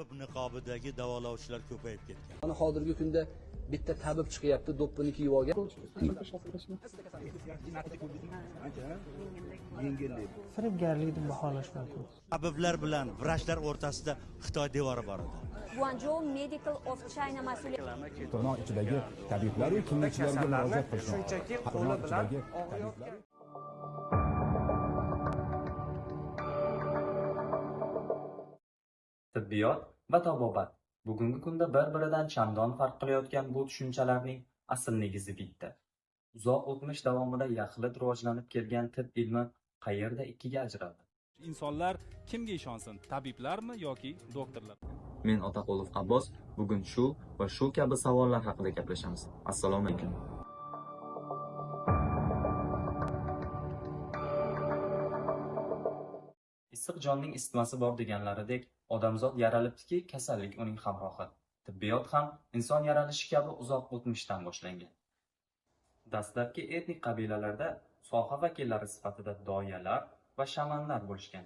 tabib niqobidagi davolovchilar ko'payib ketgan. Mana hozirgi kunda bitta tabib chiqyapti, do'ppini kiyib olgan. Firibgarlik deb baholash mumkin. Tabiblar bilan vrachlar o'rtasida Xitoy devori bor edi. Guangzhou Medical of China mas'uli Tirnoq ichidagi tabiblar va klinikchilarga murojaat qilishmoqda. Shunchaki qo'li bilan og'riq. Tibbiyot va tabobat bugungi kunda bir-biridan chandon farq qilayotgan bu tushunchalarning asl negizi bitta. Uzoq o'tmish davomida yaxlit rivojlanib kelgan tib ilmi qayerda ikkiga ajraldi? Insonlar kimga ishonsin? Tabiblarmi yoki doktorlar? Men Otaqulov Abbos, bugun shu va shu kabi savollar haqida gaplashamiz. Assalomu alaykum. Issiq jonning isitmasi bor deganlaridek, odamzod yaralibdiki, kasallik uning hamrohi. Tibbiyot ham inson yaralishi kabi uzoq o'tmishdan boshlangan. Dastlabki etnik qabilalarda soha vakillari sifatida doyalar va shamanlar bo'lishgan.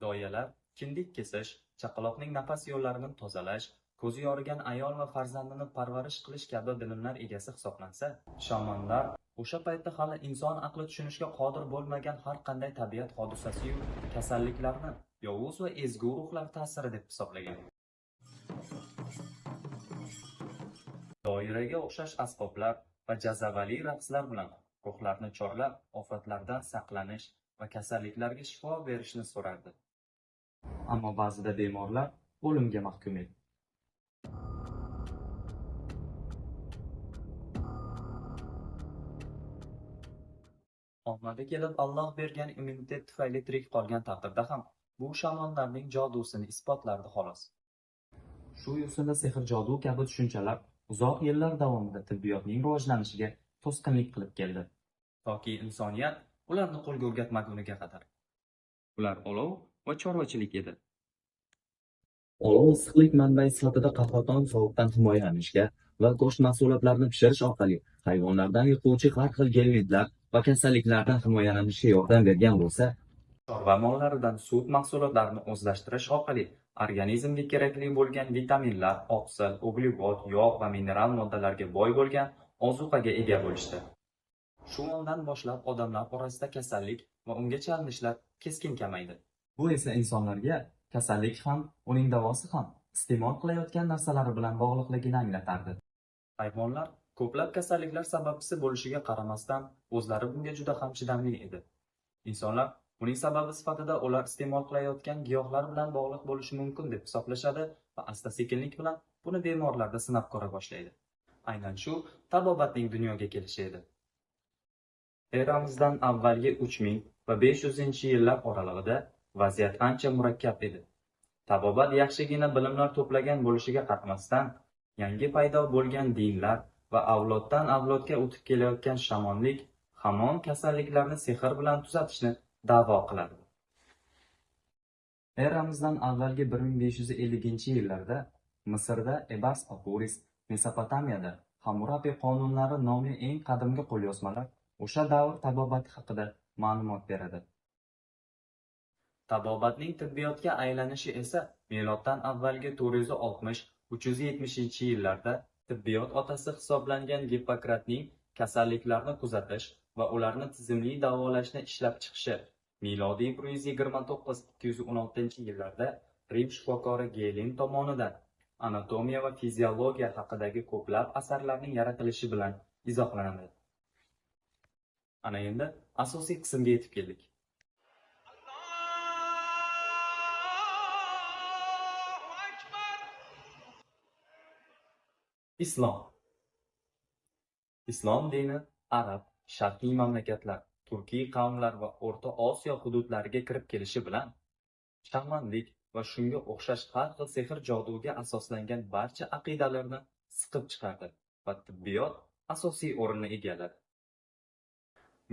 Doyalar kindik kesish, chaqaloqning nafas yo'llarini tozalash, ko'zi yorigan ayol va farzandini parvarish qilish kabi bilimlar egasi hisoblansa, shamanlar o'sha paytda hali inson aqli tushunishga qodir bo'lmagan har qanday tabiat hodisasi-yu kasalliklarni yovuz va ezgu ruhlar ta'siri deb hisoblagan. Doiraga o'xshash asboblar va jazavali raqslar bilan ruhlarni chorlab, ofatlardan saqlanish va kasalliklarga shifo berishni so'rardi. Ammo ba'zida bemorlar o'limga mahkum edi. Ommaga kelib Alloh bergan immunitet tufayli tirik qolgan taqdirda ham bu shamanlarning jodusini isbotlardi xolos. Shu yo'sinda sehr jodu kabi tushunchalar uzoq yillar davomida tibbiyotning rivojlanishiga to'sqinlik qilib keldi. Toki insoniyat ularni qo'lga o'rgatmaguniga qadar. Ular olov va chorvachilik edi. Olov issiqlik manbai sifatida qahraton sovuqdan himoyalanishga va go'sht mahsulotlarini pishirish orqali hayvonlardan yuquvchi har xil gelmitlar va kasalliklardan himoyalanishga yordam bergan bo'lsa, chorva mollaridan sut mahsulotlarini o'zlashtirish orqali organizmga kerakli bo'lgan vitaminlar, oqsil, uglegod, yog' va mineral moddalarga boy bo'lgan ozuqaga ega bo'lishdi. Shu ondan boshlab odamlar orasida kasallik va unga chalinishlar keskin kamaydi. Bu esa insonlarga kasallik ham, uning davosi ham iste'mol qilayotgan narsalari bilan bog'liqligini anglatardi. Hayvonlar ko'plab kasalliklar sababchisi bo'lishiga qaramasdan, o'zlari bunga juda ham chidamli edi. Insonlar uning sababi sifatida ular iste'mol qilayotgan giyohlar bilan bog'liq bo'lishi mumkin deb hisoblashadi va asta-sekinlik bilan buni bemorlarda sinab ko'ra boshlaydi. Aynan shu tabobatning dunyoga kelishi edi. Eramizdan avvalgi 3000 va 500-yillar oralig'ida vaziyat ancha murakkab edi. Tabobat yaxshigina bilimlar to'plagan bo'lishiga qaramasdan, yangi paydo bo'lgan dinlar va avloddan avlodga o'tib kelayotgan shamonlik hamon kasalliklarni sehr bilan tuzatishni da'vo qiladi. Eramizdan avvalgi 1550-yillarda Misrda Ebers Papuris, Mesopotamiyada Hammurapi qonunlari nomli eng qadimgi qo'lyozmalar o'sha davr tabobati haqida ma'lumot beradi. Tabobatning tibbiyotga aylanishi esa miloddan avvalgi 460-370-yillarda tibbiyot otasi hisoblangan Gippokratning kasalliklarni kuzatish va ularni tizimli davolashni ishlab chiqishi, milodiy 129-216-yillarda Rim shifokori Galen tomonidan anatomiya va fiziologiya haqidagi ko'plab asarlarning yaratilishi bilan izohlanadi. Ana endi asosiy qismga yetib keldik. Islom. Islom dini arab, sharqiy mamlakatlar, turkiy qavmlar va O'rta Osiyo hududlariga kirib kelishi bilan shamanlik va shunga o'xshash har xil sehr joduga asoslangan barcha aqidalarni siqib chiqardi va tibbiyot asosiy o'rinni egalladi.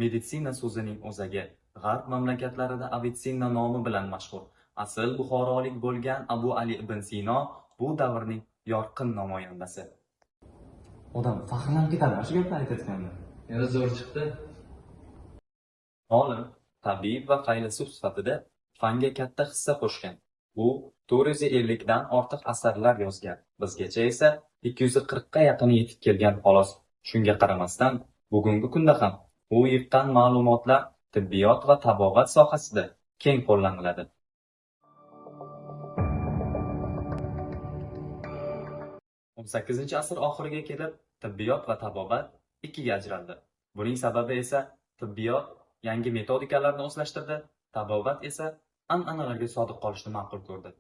Meditsina so'zining o'zagi g'arb mamlakatlarida Avitsina nomi bilan mashhur asl buxorolik bo'lgan Abu Ali ibn Sino bu davrning yorqin namoyandasi. Odam faxrlanib ketadi shu gapni aytayotganda. Yana zo'r chiqdi. Olim, tabib va faylasuf sifatida fanga katta hissa qo'shgan. U 450 dan ortiq asarlar yozgan. Bizgacha esa 240 ga yaqin yetib kelgan xolos. Shunga qaramasdan, bugungi kunda ham u yig'gan ma'lumotlar tibbiyot va tabobat sohasida keng qo'llaniladi. 18 asr oxiriga kelib tibbiyot va tabobat ikkiga ajraldi. Buning sababi esa tibbiyot yangi metodikalarni o'zlashtirdi, tabobat esa an'analarga sodiq qolishni ma'qul ko'rdi.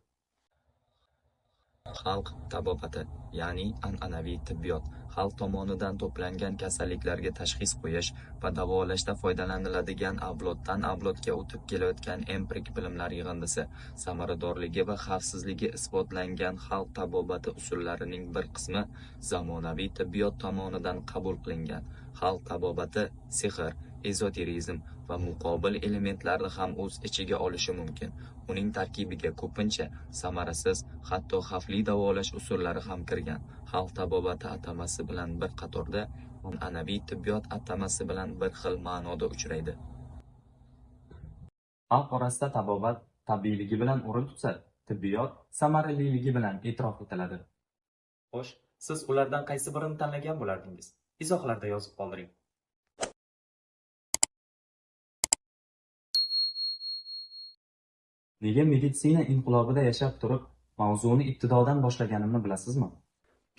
Xalq tabobati, ya'ni an'anaviy tibbiyot, xalq tomonidan to'plangan kasalliklarga tashxis qo'yish va davolashda foydalaniladigan avloddan avlodga o'tib kelayotgan empirik bilimlar yig'indisi, samaradorligi va xavfsizligi isbotlangan xalq tabobati usullarining bir qismi zamonaviy tibbiyot tomonidan qabul qilingan. Xalq tabobati sehr, ezoterizm va muqobil elementlarni ham o'z ichiga olishi mumkin. Uning tarkibiga ko'pincha samarasiz, hatto xavfli davolash usullari ham kirgan. Xalq tabobati atamasi bilan bir qatorda an'anaviy tibbiyot atamasi bilan bir xil ma'noda uchraydi. Xalq orasida tabobat tabiiyligi bilan o'rin tutsa, tibbiyot samaraliligi bilan e'tirof etiladi. Xo'sh, siz ulardan qaysi birini tanlagan bo'lardingiz? Izohlarda yozib qoldiring. Nega meditsina inqilobida yashab turib, mavzuni ibtidodan boshlaganimni bilasizmi?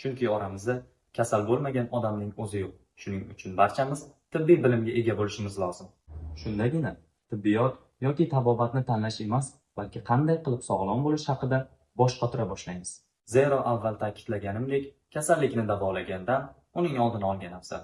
Chunki oramizda kasal bo'lmagan odamning o'zi yo'q. Shuning uchun barchamiz tibbiy bilimga ega bo'lishimiz lozim. Shundagina tibbiyot yoki tabobatni tanlash emas, balki qanday qilib sog'lom bo'lish haqida bosh qotira boshlaymiz. Zero avval ta'kidlaganimdek, kasallikni davolagandan uning oldini olgan afzal.